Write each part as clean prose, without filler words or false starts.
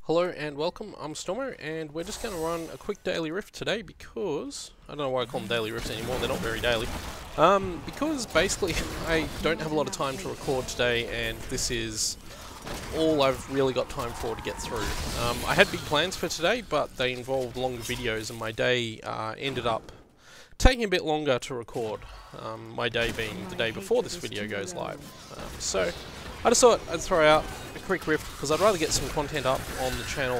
Hello and welcome, I'm Stormo, and we're just going to run a quick daily rift today because, I don't know why I call them daily rifts anymore, they're not very daily, because basically I don't have a lot of time to record today and this is all I've really got time for to get through. I had big plans for today, but they involved longer videos and my day ended up taking a bit longer to record, my day being the day before this video goes live. So I just thought I'd throw out a quick rift because I'd rather get some content up on the channel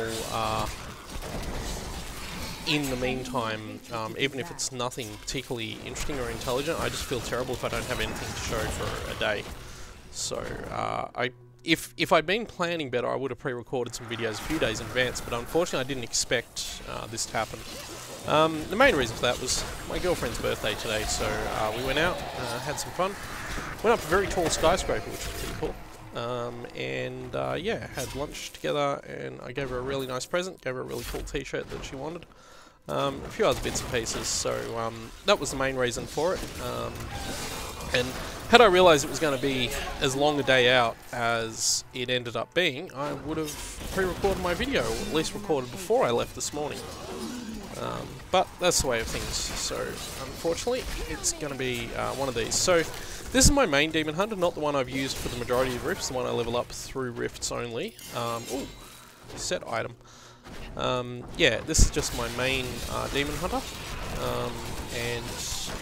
in the meantime, even if it's nothing particularly interesting or intelligent. I just feel terrible if I don't have anything to show for a day. So if I'd been planning better, I would have pre-recorded some videos a few days in advance, but unfortunately I didn't expect this to happen. The main reason for that was my girlfriend's birthday today, so we went out, had some fun, went up a very tall skyscraper, which was pretty cool. Yeah, had lunch together and I gave her a really nice present, gave her a really cool t-shirt that she wanted. A few other bits and pieces, so that was the main reason for it. And had I realised it was going to be as long a day out as it ended up being, I would have pre-recorded my video, or at least recorded before I left this morning. But that's the way of things, so unfortunately it's going to be one of these. So this is my main Demon Hunter, not the one I've used for the majority of rifts, the one I level up through rifts only. Ooh, set item. Yeah, this is just my main Demon Hunter, and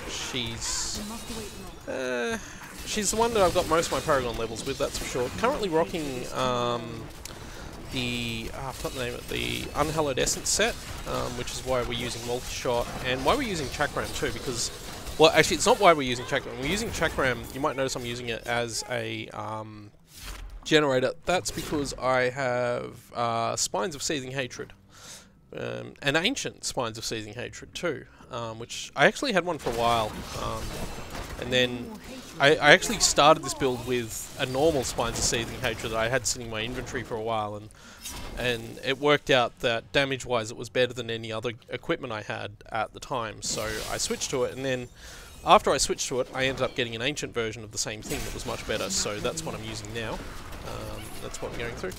she's the one that I've got most of my Paragon levels with, that's for sure. Currently rocking I forgot the name of it, the Unhallowed Essence set, which is why we're using multi-shot, and why we're using Chakram too, because, well, actually it's not why we're using Chakram. We're using Chakram, you might notice I'm using it as a generator. That's because I have Spines of Seething Hatred, and Ancient Spines of Seething Hatred too, which I actually had one for a while, and then I actually started this build with a normal Spines of Seething Hatred that I had sitting in my inventory for a while, and it worked out that damage-wise it was better than any other equipment I had at the time, so I switched to it, and then after I switched to it I ended up getting an ancient version of the same thing that was much better, so that's what I'm using now. That's what I'm going through.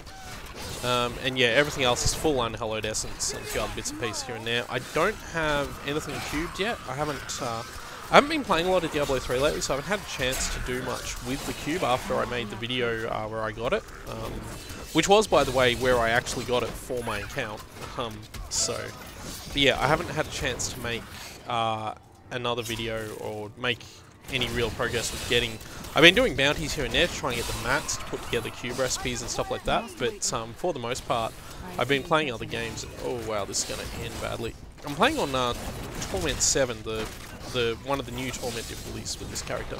And yeah, everything else is full Unhallowed Essence and a few other bits and pieces here and there. I don't have anything cubed yet. I haven't been playing a lot of Diablo 3 lately, so I haven't had a chance to do much with the cube after I made the video where I got it. Which was, by the way, where I actually got it for my account. But yeah, I haven't had a chance to make another video or make any real progress with getting... I've been doing bounties here and there to try and get the mats to put together cube recipes and stuff like that, but for the most part, I've been playing other games and, oh wow, this is going to end badly. I'm playing on Torment 7, the one of the new Torment difficulties with this character.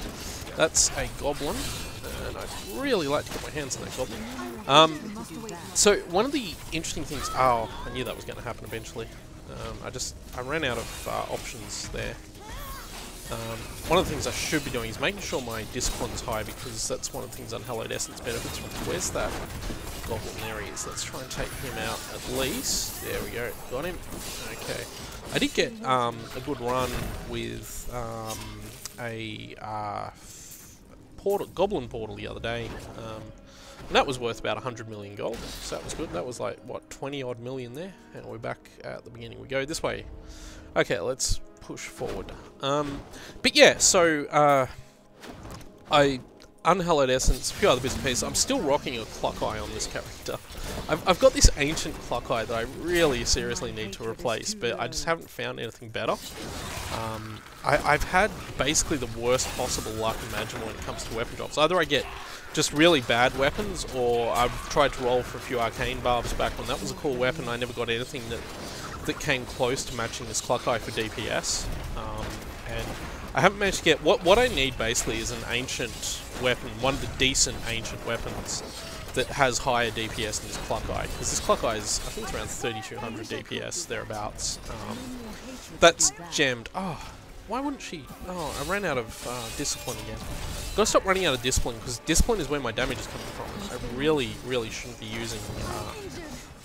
That's a goblin, and I'd really like to get my hands on that goblin. So one of the interesting things... Oh, I knew that was going to happen eventually. I ran out of options there. One of the things I should be doing is making sure my discipline's high, because that's one of the things Unhallowed Essence benefits from. Where's that goblin? There he is. Let's try and take him out at least. There we go. Got him. Okay. I did get a good run with a goblin portal the other day. And that was worth about 100 million gold, so that was good. That was like, what, 20 odd million there? And we're back at the beginning. We go this way. Okay, let's push forward. But yeah, so Unhallowed Essence, a few other bits and pieces. I'm still rocking a clock eye on this character. I've got this ancient clock eye that I really seriously need to replace, but I just haven't found anything better. I've had basically the worst possible luck imaginable when it comes to weapon drops. Either I get just really bad weapons, or I've tried to roll for a few arcane barbs back when that was a cool weapon. I never got anything that came close to matching this clock eye for DPS. And I haven't managed to get... What I need basically is an ancient weapon, one of the decent ancient weapons that has higher DPS than this clock eye. Because this clock eye is, I think it's around 3200 DPS, thereabouts. That's gemmed. Oh, why wouldn't she... Oh, I ran out of discipline again. Gotta stop running out of discipline, because discipline is where my damage is coming from. I really, really shouldn't be using...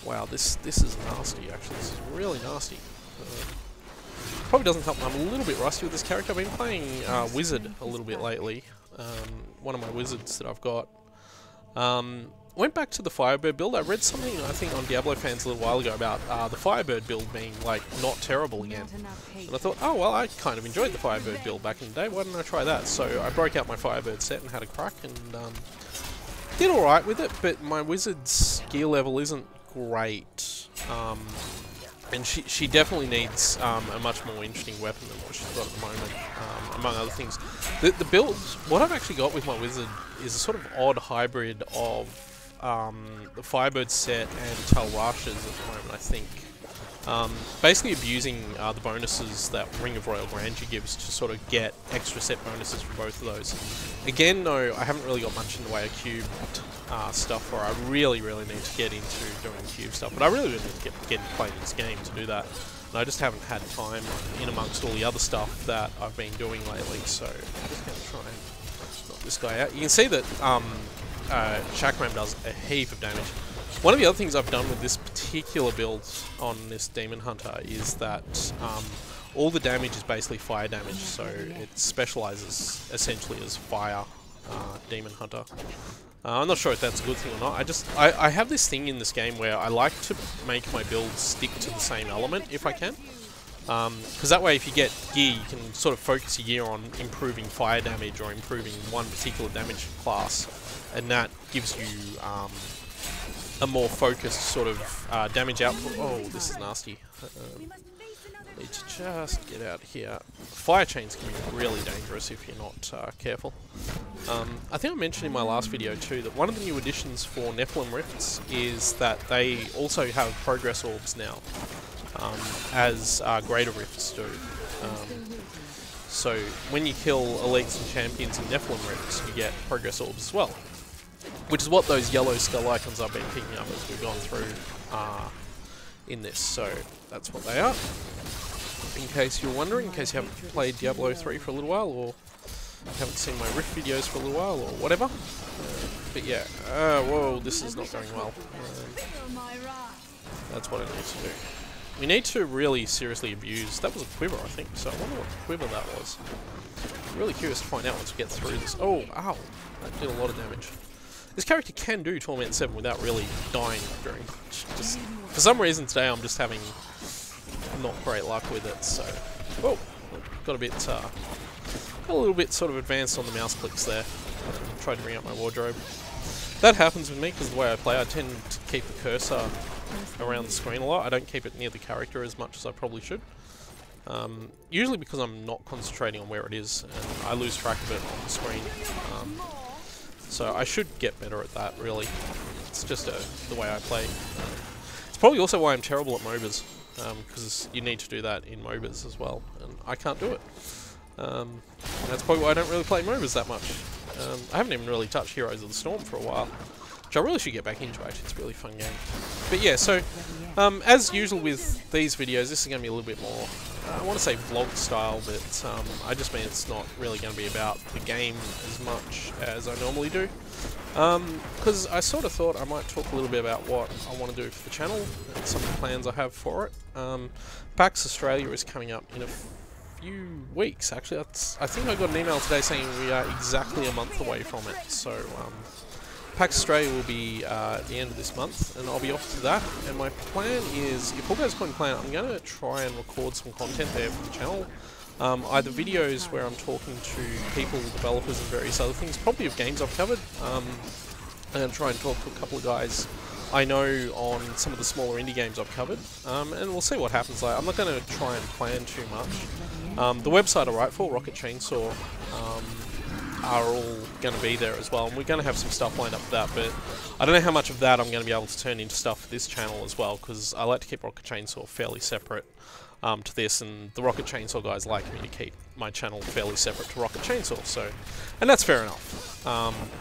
wow, this is nasty, actually. This is really nasty. Probably doesn't help. I'm a little bit rusty with this character. I've been playing Wizard a little bit lately. One of my wizards that I've got. went back to the Firebird build. I read something, I think, on Diablo Fans a little while ago about the Firebird build being, like, not terrible again. And I thought, oh, well, I kind of enjoyed the Firebird build back in the day. Why didn't I try that? So I broke out my Firebird set and had a crack and did alright with it, but my Wizard's gear level isn't great. And she definitely needs a much more interesting weapon than what she's got at the moment, among other things. The build, what I've actually got with my Wizard is a sort of odd hybrid of the Firebird set and Talrash's at the moment, I think. Basically abusing the bonuses that Ring of Royal Grandeur gives to sort of get extra set bonuses for both of those. Again, though, I haven't really got much in the way of cubed stuff where I really need to get into doing cube stuff, but I really need to get into playing this game to do that. And I just haven't had time in amongst all the other stuff that I've been doing lately, so I'm just going to try and knock this guy out. You can see that Chakram does a heap of damage. One of the other things I've done with this particular build on this Demon Hunter is that all the damage is basically fire damage, so it specializes essentially as fire Demon Hunter. I'm not sure if that's a good thing or not. I have this thing in this game where I like to make my builds stick to the same element if I can. Because that way if you get gear, you can sort of focus your gear on improving fire damage or improving one particular damage class. And that gives you a more focused sort of damage output. Oh, this is nasty. Need to just get out here. Fire chains can be really dangerous if you're not careful. I think I mentioned in my last video too that one of the new additions for Nephilim Rifts is that they also have progress orbs now, as greater rifts do. So when you kill elites and champions in Nephilim Rifts, you get progress orbs as well, which is what those yellow skull icons I've been picking up as we've gone through in this. So that's what they are. In case you're wondering, in case you haven't played Diablo 3 for a little while, or haven't seen my Rift videos for a little while, or whatever. But yeah, whoa, this is not going well. That's what I need to do. We need to really seriously abuse... That was a quiver, I think, so I wonder what quiver that was. I'm really curious to find out once we get through this. Oh, ow! That did a lot of damage. This character can do Torment 7 without really dying very much. Just, for some reason today I'm just having not great luck with it, so... Whoa! Got a little bit sort of advanced on the mouse clicks there. Tried to bring out my wardrobe. That happens with me because the way I play, I tend to keep the cursor around the screen a lot. I don't keep it near the character as much as I probably should. Usually because I'm not concentrating on where it is and I lose track of it on the screen. So I should get better at that, really. It's just the way I play. It's probably also why I'm terrible at MOBAs, because you need to do that in MOBAs as well, and I can't do it. And that's probably why I don't really play MOBAs that much. I haven't even really touched Heroes of the Storm for a while, which I really should get back into, actually. It's a really fun game. But yeah, so as usual with these videos, this is going to be a little bit more, I want to say vlog style, but I just mean it's not really going to be about the game as much as I normally do. Because I sort of thought I might talk a little bit about what I want to do for the channel and some of the plans I have for it. PAX Australia is coming up in a few weeks, actually. I think I got an email today saying we are exactly a month away from it, so PAX Australia will be at the end of this month, and I'll be off to that. And my plan is, if all goes according to plan, I'm going to try and record some content there for the channel. Either videos where I'm talking to people, developers and various other things, probably of games I've covered. I'm going to try and talk to a couple of guys I know on some of the smaller indie games I've covered, and we'll see what happens. I'm not going to try and plan too much. The website I write for, Rocket Chainsaw, are all going to be there as well, and we're going to have some stuff lined up for that, but I don't know how much of that I'm going to be able to turn into stuff for this channel as well, because I like to keep Rocket Chainsaw fairly separate to this, and the Rocket Chainsaw guys like me to keep my channel fairly separate to Rocket Chainsaw, so, and that's fair enough.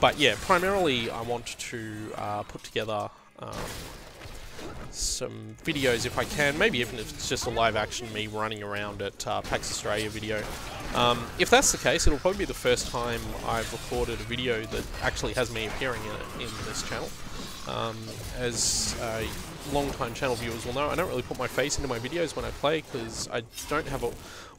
But yeah, primarily I want to put together some videos if I can, maybe even if it's just a live action me running around at PAX Australia video. If that's the case, it'll probably be the first time I've recorded a video that actually has me appearing in it in this channel. As long-time channel viewers will know, I don't really put my face into my videos when I play because I don't have a...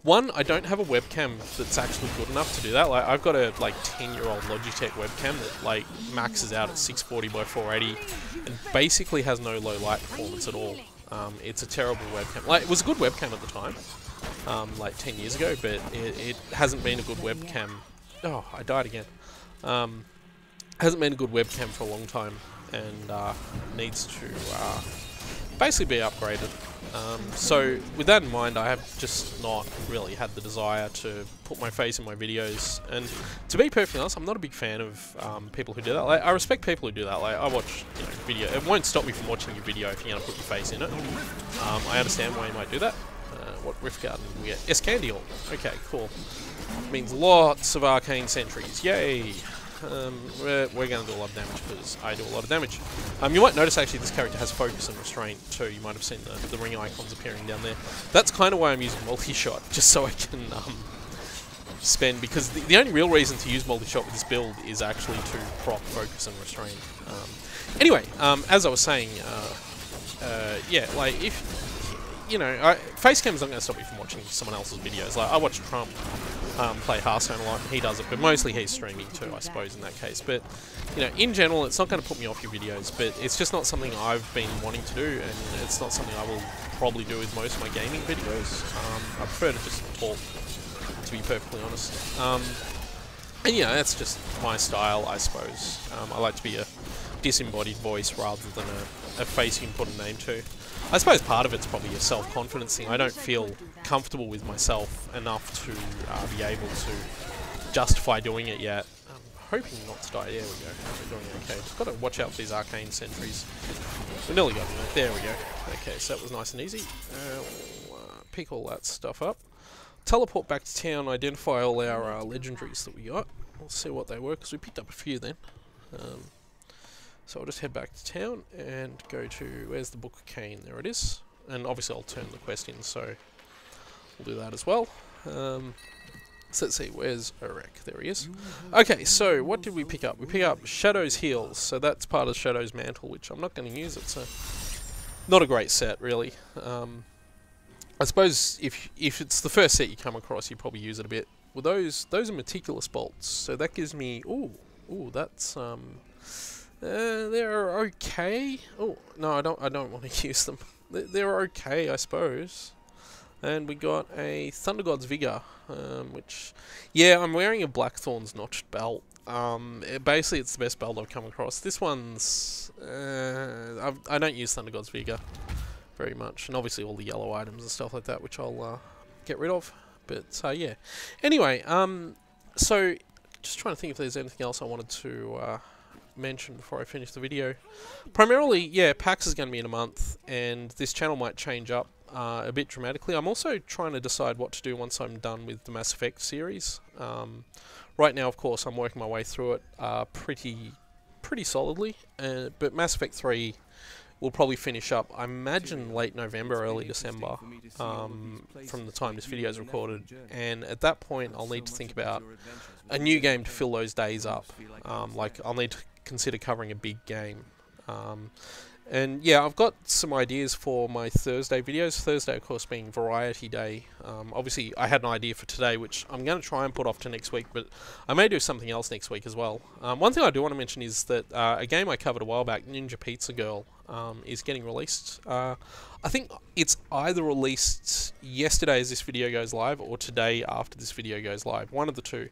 I don't have a webcam that's actually good enough to do that. Like, I've got a, like, 10-year-old Logitech webcam that, like, maxes out at 640 by 480 and basically has no low light performance at all. It's a terrible webcam. Like, it was a good webcam at the time, like 10 years ago, but it hasn't been a good webcam. Oh, I died again. Hasn't been a good webcam for a long time, and needs to basically be upgraded. So with that in mind, I have just not really had the desire to put my face in my videos, and to be perfectly honest, I'm not a big fan of people who do that. Like, I respect people who do that. Like, I watch, you know, video. It won't stop me from watching your video if you're going to put your face in it. I understand why you might do that. What Rift Garden we get? Escandial. Okay, cool. Means lots of arcane sentries. Yay! We're going to do a lot of damage because I do a lot of damage. You might notice actually this character has focus and restraint too. You might have seen the ring icons appearing down there. That's kind of why I'm using multi-shot, just so I can spend, because the only real reason to use multi-shot with this build is actually to proc focus and restraint. Anyway, as I was saying, yeah, like, if you know, Facecam's not going to stop you from watching someone else's videos. Like, I watch Trump play Hearthstone a lot, and he does it, but mostly he's streaming too, I suppose, in that case. But, you know, in general, it's not going to put me off your videos, but it's just not something I've been wanting to do, and it's not something I will probably do with most of my gaming videos. I prefer to just talk, to be perfectly honest. And, yeah, that's just my style, I suppose. I like to be a disembodied voice rather than a face you can put a name to. I suppose part of it's probably a self-confidence thing. I don't feel comfortable with myself enough to be able to justify doing it yet. I'm hoping not to die. There we go. We're doing okay. Just got to watch out for these arcane sentries. We nearly got them. There we go. Okay, so that was nice and easy. We'll pick all that stuff up. Teleport back to town, identify all our legendaries that we got. We'll see what they were, because we picked up a few then. So I'll just head back to town and go to, where's the Book of Cain? There it is. And obviously I'll turn the quest in, so we'll do that as well. So let's see, where's Urek? There he is. Okay, so what did we pick up? We pick up Shadow's Heals, so that's part of Shadow's Mantle, which I'm not going to use. It's not a great set, really. I suppose if it's the first set you come across, you probably use it a bit. Well, those are Meticulous Bolts, so that gives me... Ooh, that's... they're okay. Oh no, I don't want to use them. They're okay, I suppose. And we got a Thunder God's Vigor, which, yeah, I'm wearing a Blackthorn's notched belt. Basically, it's the best belt I've come across. This one's I don't use Thunder God's Vigor very much, and obviously all the yellow items and stuff like that, which I'll get rid of. But yeah. Anyway, so just trying to think if there's anything else I wanted to mention before I finish the video. Primarily, yeah, PAX is going to be in a month, and this channel might change up a bit dramatically. I'm also trying to decide what to do once I'm done with the Mass Effect series. Right now, of course, I'm working my way through it pretty solidly, but Mass Effect 3 will probably finish up, I imagine, late November, early December, from the time this video is recorded, and at that point I'll need to think about a new game to fill those days up. Like, I'll need to consider covering a big game. And yeah, I've got some ideas for my Thursday videos. Thursday, of course, being Variety Day. Obviously, I had an idea for today, which I'm going to try and put off to next week, but I may do something else next week as well. One thing I do want to mention is that a game I covered a while back, Ninja Pizza Girl, is getting released. I think it's either released yesterday as this video goes live, or today after this video goes live. One of the two.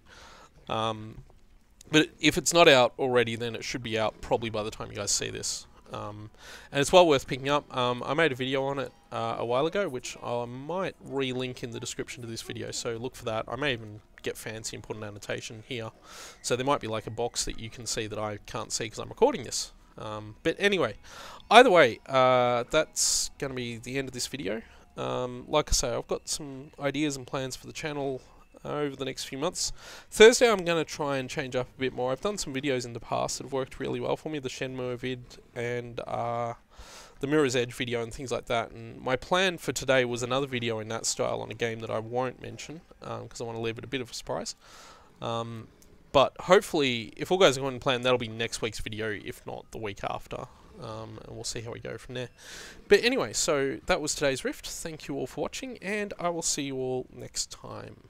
But if it's not out already, then it should be out probably by the time you guys see this. And it's well worth picking up. I made a video on it a while ago, which I might re-link in the description to this video, so look for that. I may even get fancy and put an annotation here, so there might be like a box that you can see that I can't see because I'm recording this. But anyway, either way, that's going to be the end of this video. Like I say, I've got some ideas and plans for the channel over the next few months. Thursday I'm going to try and change up a bit more. I've done some videos in the past that have worked really well for me, the Shenmue vid and the Mirror's Edge video and things like that, and my plan for today was another video in that style on a game that I won't mention because I want to leave it a bit of a surprise. But hopefully, if all goes according to plan, that'll be next week's video, if not the week after. and we'll see how we go from there. But anyway, so that was today's Rift. Thank you all for watching, and I will see you all next time.